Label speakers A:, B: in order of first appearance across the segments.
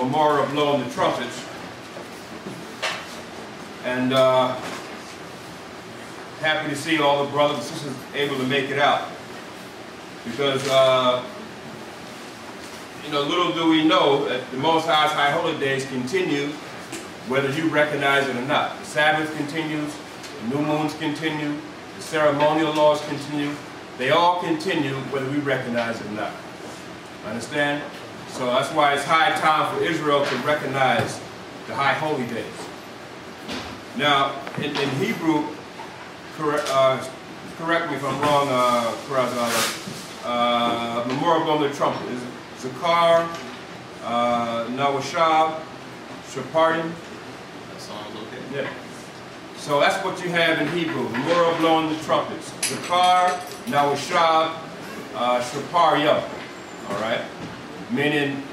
A: memorial of blowing the trumpets. And happy to see all the brothers and sisters able to make it out. Because, you know, little do we know that the Most High's high holy days continue whether you recognize it or not. The Sabbath continues, the new moons continue, the ceremonial laws continue. They all continue whether we recognize it or not. Understand? So that's why it's high time for Israel to recognize the high holy days. Now, in Hebrew, correct me if I'm wrong, memorial blowing the trumpet is Zakar, Nawashab, Shapardim.
B: That sounds okay.
A: Yeah. So that's what you have in Hebrew, memorial blowing the trumpets. Zakar, Nawashab, Shapardim. All right? Meaning,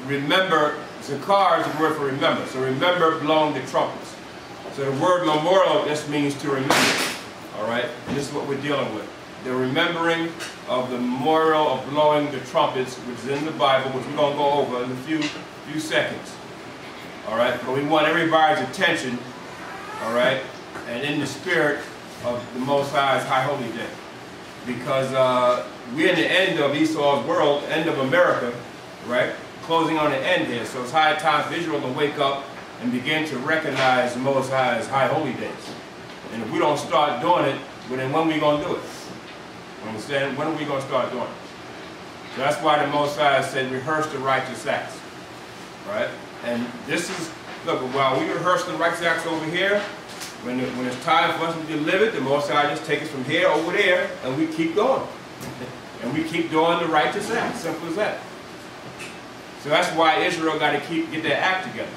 A: remember, Zakar is the word for remember. So remember blowing the trumpets. So the word memorial just means to remember. All right? And this is what we're dealing with. The remembering of the memorial of blowing the trumpets, which is in the Bible, which we're going to go over in a few seconds. All right? But we want everybody's attention, all right, and in the spirit of the Most High's high holy day. Because we're in the end of Esau's world, end of America, right? Closing on the end here. So it's high time for Israel to wake up and begin to recognize the Most High's high holy days. And if we don't start doing it, well, then when are we going to do it? Understand? When are we going to start doing it? So that's why the Most High said, rehearse the righteous acts. Right? And this is, look, while we rehearse the righteous acts over here, when it's time for us to deliver it, the Most High just takes us from here over there, and we keep going. And we keep doing the righteous acts. Simple as that. So that's why Israel got to get their act together.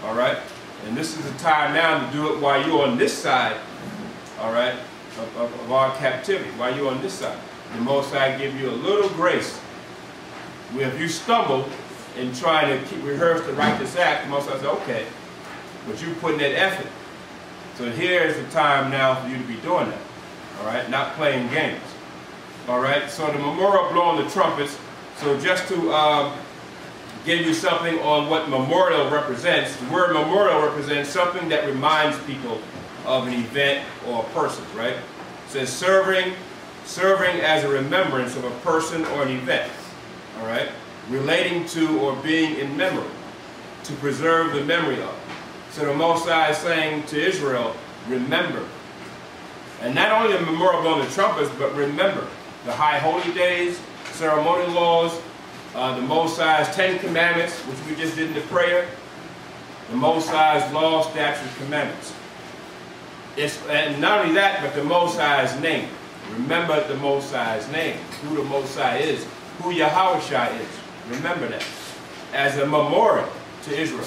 A: All right? And this is the time now to do it while you're on this side, all right, of our captivity, while you're on this side. The Most High give you a little grace. Where if you stumble in trying to rehearse the righteous act, the Most High says, okay, but you put in that effort. So here is the time now for you to be doing that, all right, not playing games. All right, so the memorial blowing the trumpets, so just to give you something on what memorial represents. The word memorial represents something that reminds people of an event or a person, right? It says serving as a remembrance of a person or an event, all right? Relating to or being in memory, to preserve the memory of. So the Most High is saying to Israel, remember. And not only the memorial blowing the trumpets, but remember the high holy days, ceremonial laws, the Most High's 10 Commandments, which we just did in the prayer, the Most High's law, statutes, commandments. And not only that, but the Most High's name. Remember the Most High's name, who the Most High is, who Yahushua is. Remember that as a memorial to Israel.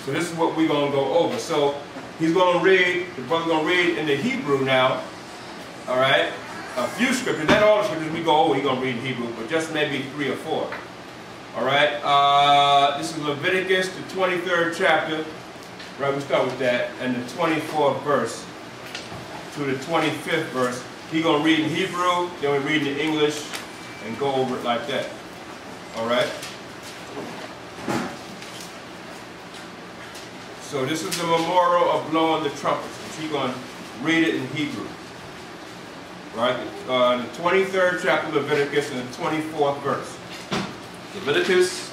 A: So this is what we're going to go over. So he's going to read, the brother's going to read in the Hebrew now, all right? A few scriptures, not all the scriptures we go over, he's going to read in Hebrew, but just maybe 3 or 4. All right? This is Leviticus, the 23rd chapter. Right, we start with that, and the 24th verse to the 25th verse. He's going to read in Hebrew, then we read in English, and go over it like that. All right? So this is the memorial of blowing the trumpets. He's going to read it in Hebrew. Right? The 23rd chapter of Leviticus and the 24th verse.
B: Leviticus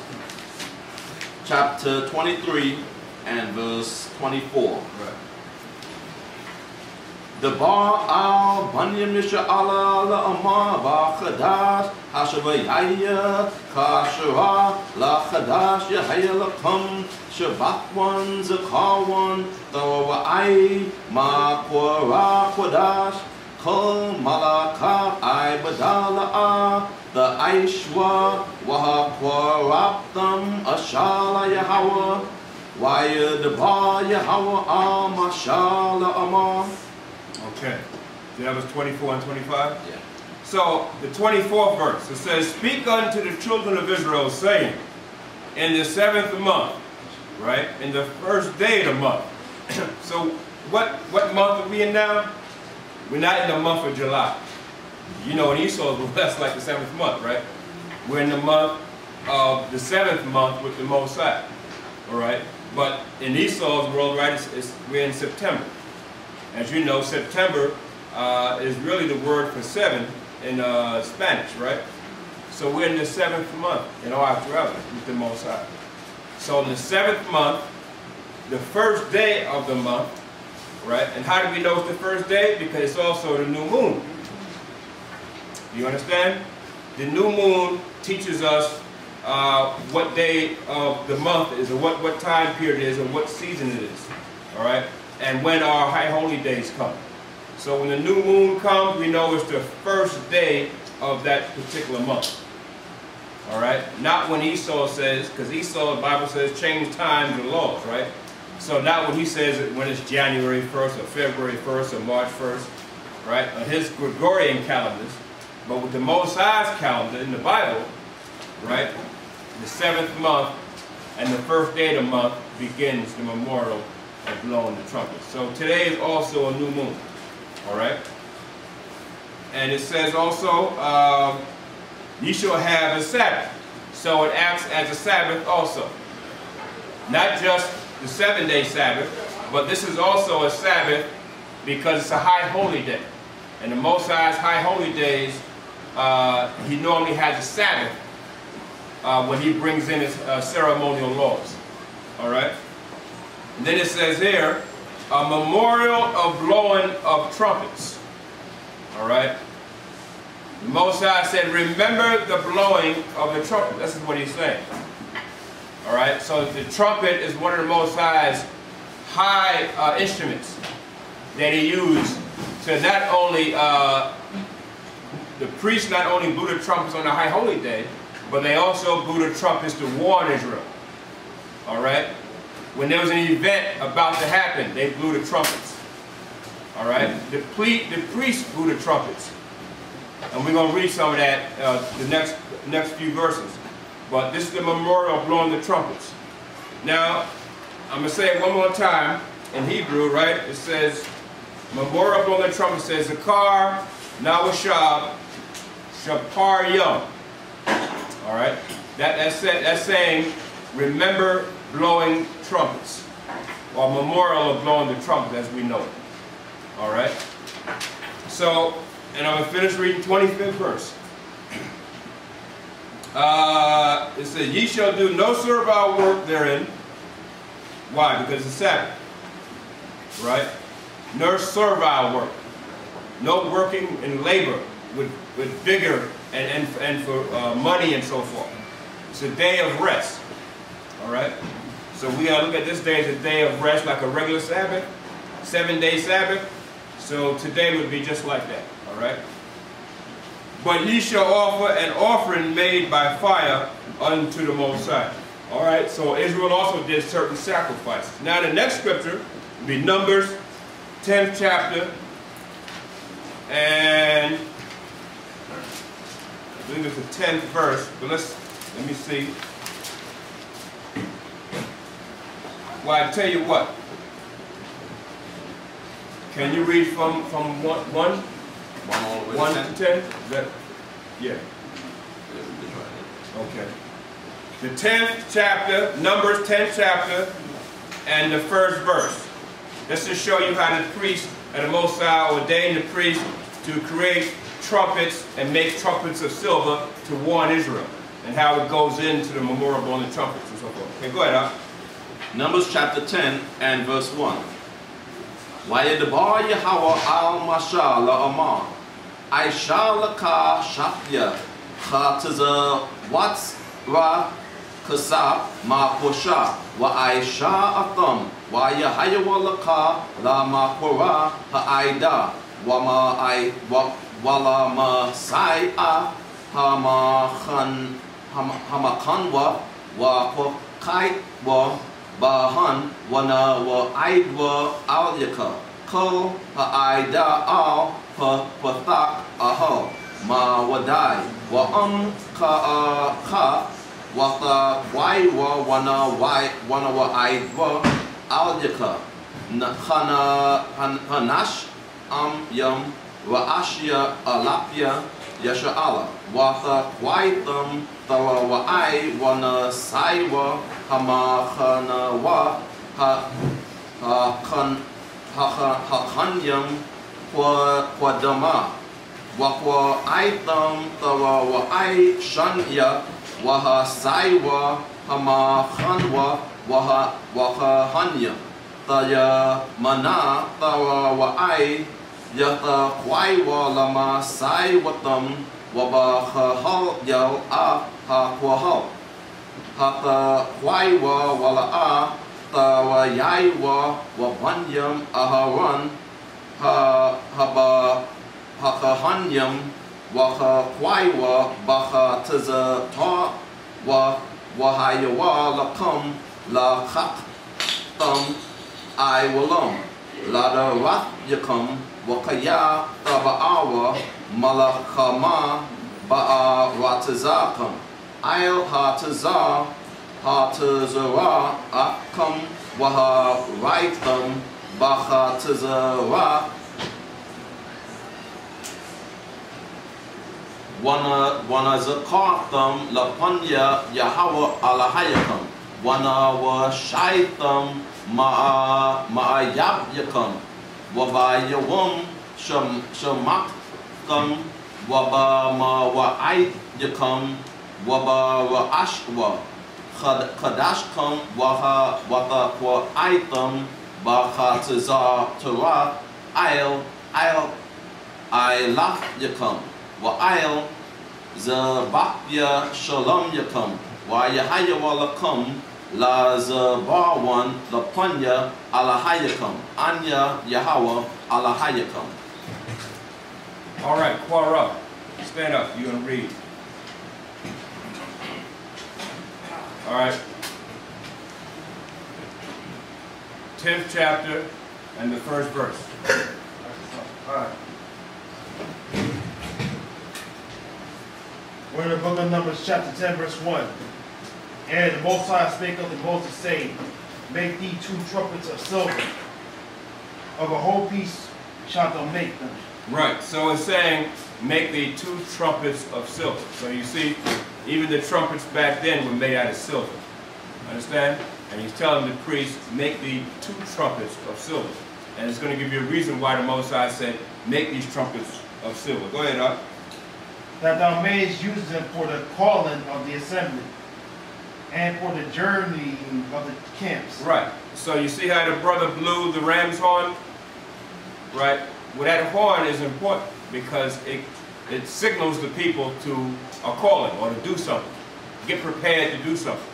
B: chapter 23 and verse 24.
A: Right.
B: Debar al banim nisha'ala la'amar ba'chadash hashavayaya kashara la'chadash yahaya la'kum shabatwan zakarwan tawa'ai ma'kwara kwadash kol malakav ay badala'a the aishwa wahakwaraptam ashala Yahweh Waya debar Yahweh al mashala amar.
A: Okay. So that was 24 and 25?
B: Yeah.
A: So, the 24th verse, it says, speak unto the children of Israel, saying, in the 7th month, right, in the first day of the month. So, what month are we in now? We're not in the month of July. You know, in Esau, that's like the 7th month, right? We're in the month of the 7th month with the Most High. All right? But in Esau's world, right, we're in September. As you know, September is really the word for 7 in Spanish, right? So we're in the 7th month in our travel with the Most High. So in the 7th month, the first day of the month, right? And how do we know it's the first day? Because it's also the new moon. You understand? The new moon teaches us what day of the month is, or what time period it is, or what season it is. All right? And when our high holy days come. So when the new moon comes, we know it's the first day of that particular month. All right? Not when Esau says, because Esau, the Bible says, change times and laws, right? So not when he says it when it's January 1st or February 1st or March 1st, right? On his Gregorian calendars. But with the Most High's calendar in the Bible, right? The 7th month and the first day of the month begins the memorial of blowing the trumpet. So today is also a new moon. All right? And it says also, ye shall have a Sabbath. So it acts as a Sabbath also. Not just the 7-day Sabbath, but this is also a Sabbath because it's a high holy day. And the Most High's high holy days, he normally has a Sabbath when he brings in his ceremonial laws. All right? And then it says here, a memorial of blowing of trumpets. All right? The Most High said, remember the blowing of the trumpet. This is what he's saying. All right? So the trumpet is one of the Most High's high instruments that he used to not only, the priests not only blew the trumpets on the high holy day, but they also blew the trumpets to warn Israel. All right? When there was an event about to happen, they blew the trumpets. All right? The priests blew the trumpets. And we're going to read some of that the next few verses. But this is the memorial of blowing the trumpets. Now, I'm going to say it one more time in Hebrew, right? It says, memorial of blowing the trumpet says, Zakar, Nawashab, Shapar Yom. All right? That's saying, remember blowing trumpets, or memorial of blowing the trumpet as we know it. All right? So, and I'm going to finish reading 25th verse. It says, ye shall do no servile work therein. Why? Because it's Sabbath. Right? No servile work. No working in labor with vigor and for money and so forth. It's a day of rest. All right? So we got to look at this day as a day of rest, like a regular Sabbath, 7-day Sabbath. So today would be just like that. All right? But ye shall offer an offering made by fire unto the Most High. All right? So Israel also did certain sacrifices. Now the next scripture would be Numbers, 10th chapter, and I believe it's the 10th verse. But let me see. Well, I tell you what. Can you read from 1 all the way to 10? Is that, yeah. Okay. The 10th chapter, Numbers 10th chapter, and the first verse. This to show you how the priest and the Most High ordained the priest to create trumpets and make trumpets of silver to warn Israel, and how it goes into the memorial on the trumpets and so forth. Okay, go ahead, Al.
B: Numbers chapter 10 and verse 1. Wayadabar Yahweh al-Mashal la'amar. Aisha laka shafya khataza watsra kasa ma posha wa Aisha atham wa Yahweh laka la ma pora ha'aida wa ma I wala ma sai'a hamakanwa wa pokai wa bahan wana wa aidwa alyaka ko ha'aida al pathak aho ma wadai wa ka wata waiwa wana wa aidwa alyaka hanash yam wa ashya alapya yasha'ala wata waitam tawa wa ai wana saiwa hama khana wa ha khanyam kwa dama wa kwa aitam tawa wa ai shanya wa ha saiwa hama khanwa wa ha hanya taya mana tawa wa ai yata kwai wa lama sai watam wa ba ha yal a ha kwa ha ta kwai wa wala a ta wa yai wa banyam ahawan ha ba ha hanyam wa kwai wa ba ha taza ta wa ha wa la kam la khak tam I walam la da rat yakam wakaya tabaawa malakama ba'a ratazakam I'll hatazar hatazara akam waha raitam baha tazara wana zakatam lapanya yahawa alahayakam wana wa shaitam ma'ayab yakam wabayawam shamakam waba ma wa'ay yakam waba wa ashwa khadashkam waha wata kwa aitam baha tazar tara I laf yakam wa ayl zabakya shalom yakam wa yahaya walakam la zabawan la panya alahayakam anya yahawa alahayakam.
A: All right, choir up. Stand up. You're going to read. All right. 10th chapter and the first verse.
C: All right. We're in the book of Numbers, chapter 10, verse 1. And the Most High spake unto Moses, saying, Make thee 2 trumpets of silver. Of a whole piece shalt thou make them.
A: Right, so it's saying, make thee 2 trumpets of silver. So you see, even the trumpets back then were made out of silver. Understand? And he's telling the priest, make thee 2 trumpets of silver. And it's going to give you a reason why the Most High said, make these trumpets of silver. Go ahead, Up.
C: That thou mayest use them for the calling of the assembly, and for the journeying of the camps. Right.
A: So you see how the brother blew the ram's horn? Right? Well, that horn is important because it signals the people to a calling or to do something. Get prepared to do something.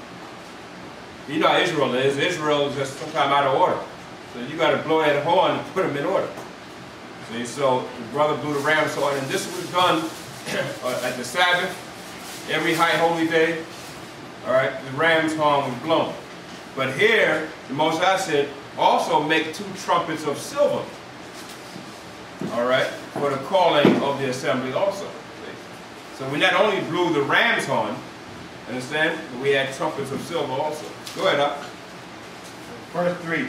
A: You know how Israel is. Israel is just sometimes out of order. So you got to blow that horn and put them in order. See, so the brother blew the ram's horn, and this was done at the Sabbath, every high holy day. All right, the ram's horn was blown. But here, the Most High said, also make 2 trumpets of silver. All right, for the calling of the assembly also. See? So we not only blew the ram's horn, understand, but we had trumpets of silver also. Go ahead, Up.
C: Verse 3.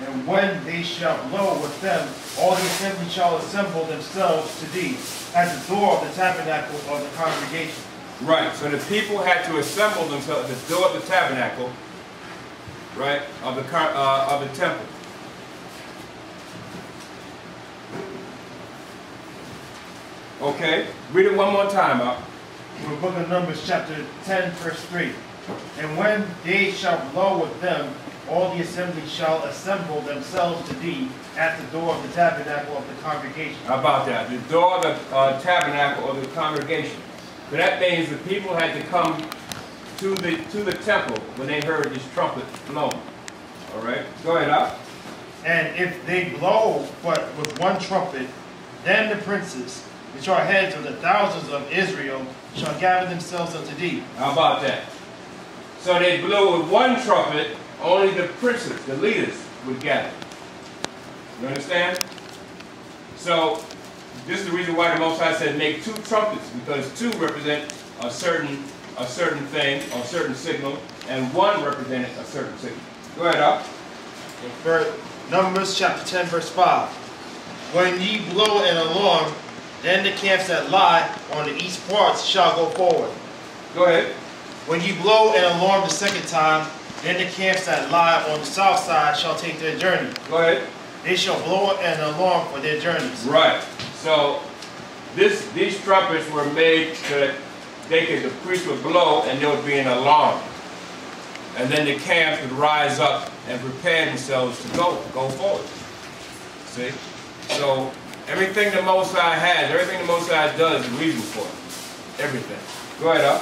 C: And when they shall blow with them, all the assembly shall assemble themselves to thee at the door of the tabernacle of the congregation.
A: Right, so the people had to assemble themselves at the door of the tabernacle, right, of the temple. Okay, read it one more time, Up.
C: The book of Numbers, chapter 10, verse 3. And when they shall blow with them, all the assembly shall assemble themselves to thee at the door of the tabernacle of the congregation.
A: How about that? The door of the tabernacle of the congregation. So that means the people had to come to the temple when they heard this trumpet blown. All right, go ahead, Up.
C: And if they blow but with one trumpet, then the princes, which are heads of the thousands of Israel, shall gather themselves unto thee.
A: How about that? So they blew with one trumpet, only the princes, the leaders, would gather. You understand? So this is the reason why the Most High said make 2 trumpets, because 2 represent a certain thing, or a certain signal, and 1 represented a certain signal. Go ahead, Up.
C: Numbers chapter 10, verse 5. When ye blow an alarm, then the camps that lie on the east parts shall go forward.
A: Go ahead.
C: When ye blow an alarm the second time, then the camps that lie on the south side shall take their journey.
A: Go ahead.
C: They shall blow an alarm for their journeys.
A: Right. So these trumpets were made so that the priest would blow and there would be an alarm. And then the camps would rise up and prepare themselves to go forward. See? So everything the Most High has, everything the Most High does is a reason for it. Everything. Go ahead up.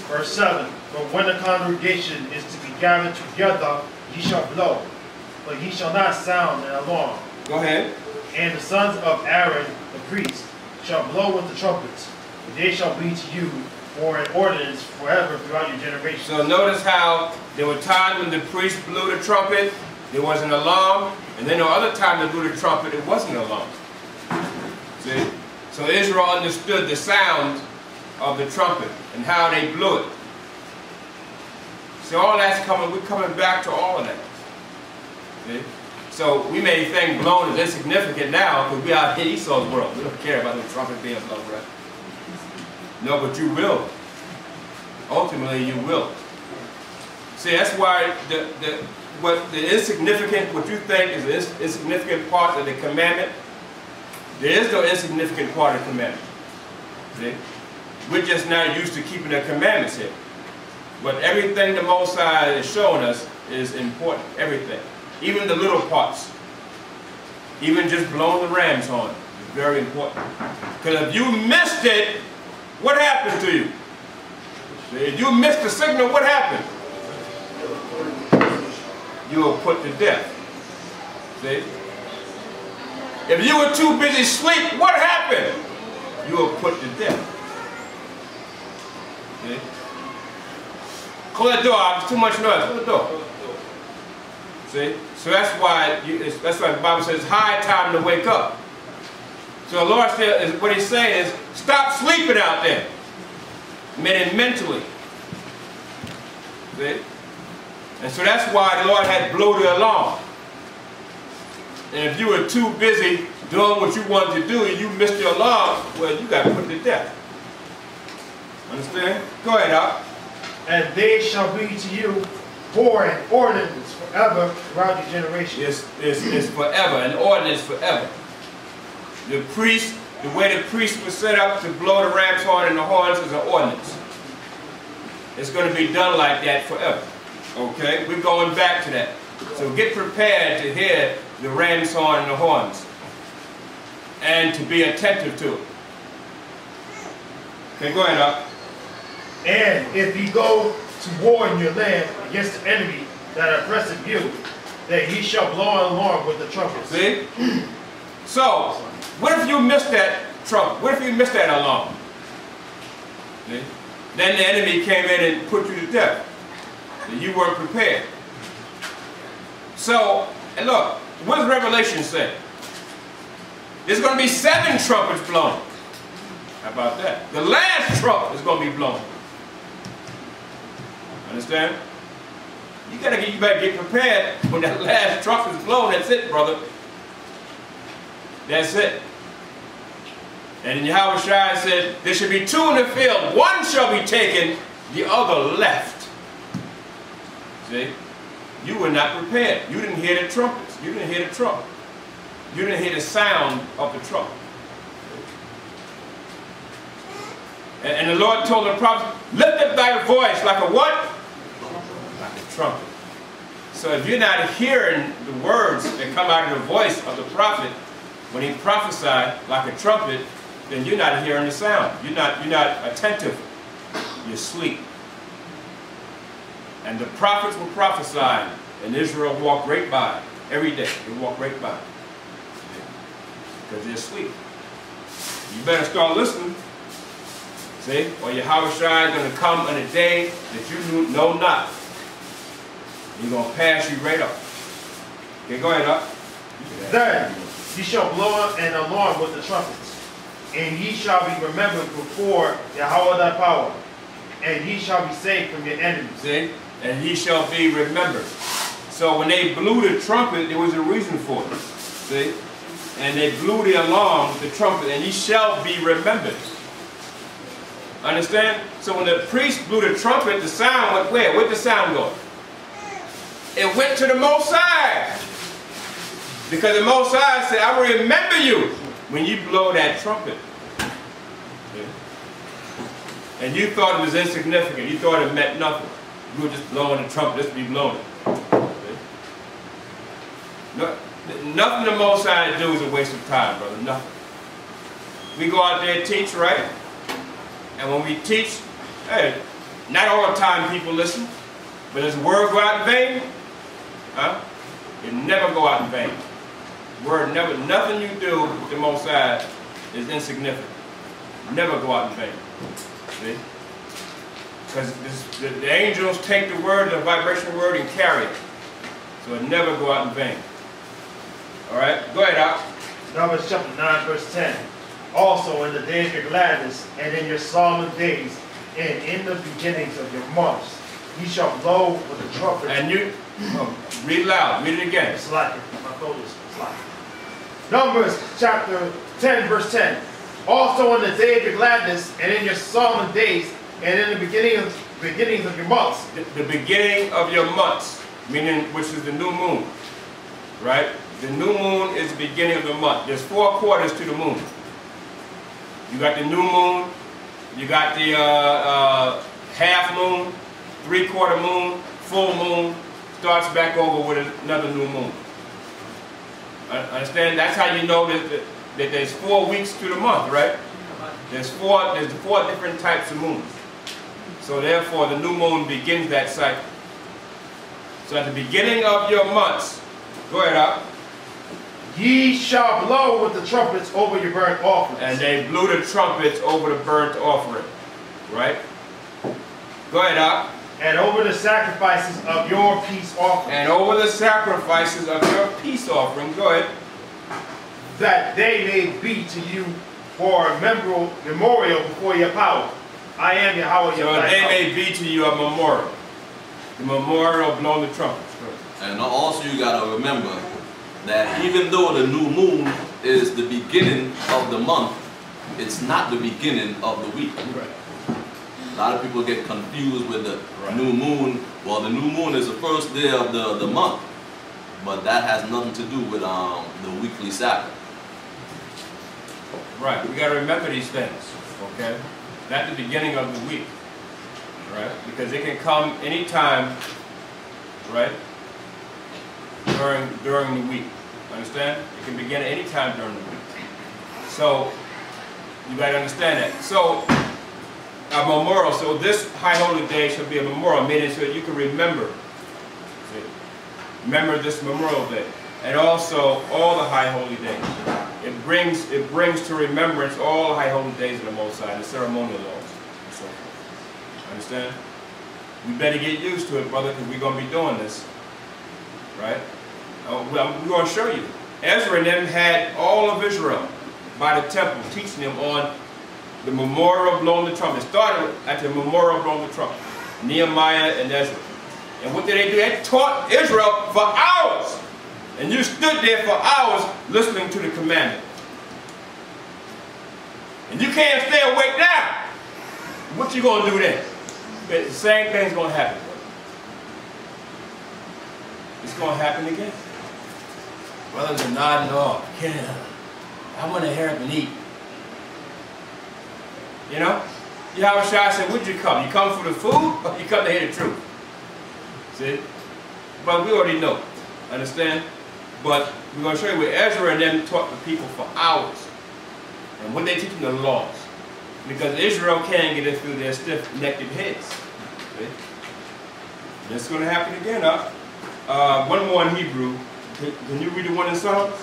C: Verse 7. But when the congregation is to be gathered together, ye shall blow, but ye shall not sound an alarm.
A: Go ahead.
C: And the sons of Aaron, the priest, shall blow with the trumpets. And they shall be to you for an ordinance forever throughout your generations.
A: So notice how there were times when the priest blew the trumpet, there was an alarm, and then there were other times they blew the trumpet, it wasn't an alarm. See? So Israel understood the sound of the trumpet and how they blew it. So all that's coming, we're coming back to all of that. See? So we may think blown is insignificant now because we are in Esau's world. We don't care about the trumpet being blown, right? No, but you will. Ultimately, you will. See, that's why what you think is the insignificant part of the commandment, there is no insignificant part of the commandment. See? We're just not used to keeping the commandments here. But everything the Most High is showing us is important. Everything. Even the little parts. Even just blowing the ram's horn is very important. Because if you missed it, what happened to you? If you missed the signal, what happened? You were put to death. See? If you were too busy sleep, what happened? You were put to death. See? Close the door. There's too much noise. Close the door. See? So that's why the Bible says, high time to wake up. So the Lord said, what He's saying is, stop sleeping out there. Meaning mentally. See? And so that's why the Lord had blow the alarm. And if you were too busy doing what you wanted to do and you missed your alarm, well, you got put to death. Understand? Go ahead, Al.
C: And they shall be to you for an ordinance forever throughout your generations.
A: It's forever, an ordinance forever. The priest, the way the priest was set up to blow the ram's horn and the horns is an ordinance. It's going to be done like that forever. Okay? We're going back to that. So get prepared to hear the ram's horn and the horns. And to be attentive to it. Okay, go ahead, Up.
C: And if ye go to war in your land against the enemy that oppresseth you, that ye shall blow an alarm with the trumpet.
A: See? So, what if you missed that trumpet? What if you missed that alarm? See? Then the enemy came in and put you to death. And you weren't prepared. So, and look, what does Revelation say? There's going to be 7 trumpets blown. How about that? The last trumpet is going to be blown. Understand? You better get prepared when that last trumpet is blown. That's it, brother. That's it. And then Yahweh Shai said, there should be 2 in the field. One shall be taken, the other left. See? You were not prepared. You didn't hear the trumpets. You didn't hear the trumpet. You didn't hear the sound of the trumpet. And the Lord told the prophet, lift up thy voice like a what? Like a trumpet. So if you're not hearing the words that come out of the voice of the prophet when he prophesied like a trumpet, then you're not hearing the sound. You're not attentive. You're asleep. And the prophets were prophesying, and Israel walked right by every day. They walked right by. Because they're asleep. You better start listening. See? Or Yahweh Shai is going to come on a day that you know not. He's going to pass you right up. Okay, go ahead up.
C: Then ye shall blow an alarm with the trumpets, and ye shall be remembered before Yahweh thy power, and ye shall be saved from your enemies.
A: See? And ye shall be remembered. So when they blew the trumpet, there was a reason for it. See? And they blew the alarm with the trumpet, and ye shall be remembered. Understand? So when the priest blew the trumpet, the sound went where? Where'd the sound go? It went to the Most High. Because the Most High said, I will remember you when you blow that trumpet. And you thought it was insignificant. You thought it meant nothing. You were just blowing the trumpet just to be blowing it. No, nothing the Most High do is a waste of time, brother. Nothing. We go out there and teach, right? And when we teach, hey, not all the time people listen, but does the word go out in vain? Huh? It never go out in vain. Word never, nothing you do with the Most High is insignificant. Never go out in vain. See? Because the angels take the word, the vibrational word, and carry it. So it never go out in vain. Alright? Go ahead, Al.
C: Numbers chapter 9, verse 10. Also in the day of your gladness, and in your solemn days, and in the beginnings of your months, ye shall blow with the trumpet.
A: And you, read loud, read it again.
C: It's like it. My phone is like it. Numbers chapter 10, verse 10. Also in the day of your gladness, and in your solemn days, and in the beginnings of your months.
A: The beginning of your months, meaning which is the new moon, right? The new moon is the beginning of the month. There's 4 quarters to the moon. You got the new moon, you got the half moon, 3/4 moon, full moon, starts back over with another new moon. Understand? That's how you know that there's 4 weeks to the month, right? There's four different types of moons. So therefore the new moon begins that cycle. So at the beginning of your months, go ahead up.
C: Ye shall blow with the trumpets over your burnt offerings.
A: And they blew the trumpets over the burnt offering. Right? Go ahead, up.
C: And over the sacrifices of your peace offerings.
A: And over the sacrifices of your peace offerings. Go ahead.
C: That they may be to you for a memorial before your power. I am Yahweh your
A: God. So they may be to you a memorial. The memorial of blowing the trumpets.
B: And also you got to remember that even though the new moon is the beginning of the month, it's not the beginning of the week.
A: Right.
B: A lot of people get confused with the new moon. Well, the new moon is the first day of the month, but that has nothing to do with the weekly Sabbath.
A: Right. We got to remember these things, okay? Not the beginning of the week, right? Because it can come anytime, right? During the week. Understand? It can begin at any time during the week. So you gotta understand that. So a memorial, so this high holy day shall be a memorial, meaning so that you can remember. See? Remember this memorial day. And also all the high holy days. It brings to remembrance all the high holy days of the Most High, the ceremonial laws, and so forth. Understand? We better get used to it, brother, because we're gonna be doing this. Right? Well, we're going to show you. Ezra and them had all of Israel by the temple, teaching them on the memorial of blowing the trumpet. It started at the memorial of blowing the trumpet. Nehemiah and Ezra. And what did they do? They taught Israel for hours. And you stood there for hours listening to the commandment. And you can't stay awake now. What you going to do then? The same thing's going to happen. It's going to happen again. Brothers are nodding off. Yeah, I want to hear up and eat. You know? Yahweh Shai said, where'd you come? You come for the food or you come to hear the truth? See? But we already know. Understand? But we're going to show you where Ezra and them taught the people for hours. And what they teach them the laws. Because Israel can't get it through their stiff-necked heads. See? That's going to happen again, huh? One more in Hebrew. Can you read the one in Psalms?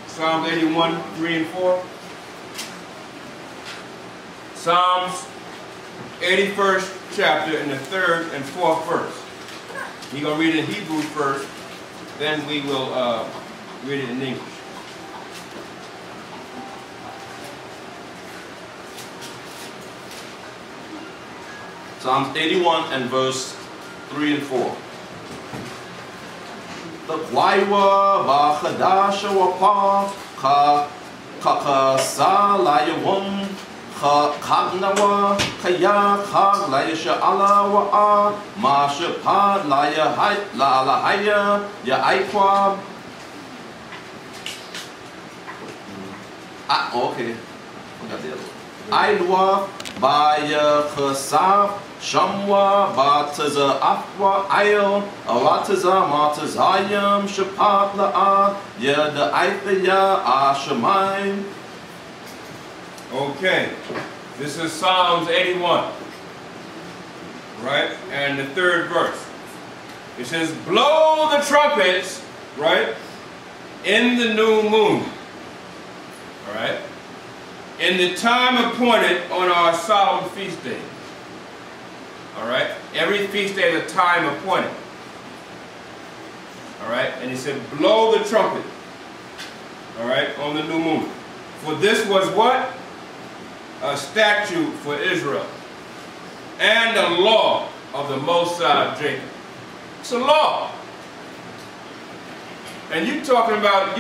A: Psalms 81, 3 and 4. Psalms 81st chapter in the 3rd and 4th verse. You're going to read it in Hebrew first, then we will read it in English.
B: Psalms 81 and verse 3 and 4. Waiwa Bahadasha Wapa Kakasa Layawum Kagnawa, Kaya, Kag, Laisha Allah, Wa'a, Masha Pa, Laya, La Lahaya, Ya Aikwa. Ah, okay. Forgot the other one. Ailwa, Baya, Khasaf, Shamwa, Bataza, Afwa, Ail, Awataza, Matazayam, Shapat, La'a, Ya, the Aithaya, Ashamaim.
A: Okay, this is Psalms 81, right? And the third verse. It says, blow the trumpets, right? In the new moon, all right? In the time appointed on our solemn feast day, all right? Every feast day is a time appointed, all right? And he said, blow the trumpet, all right, on the new moon. For this was what? A statute for Israel and a law of the Most High of Jacob. It's a law. And you talking about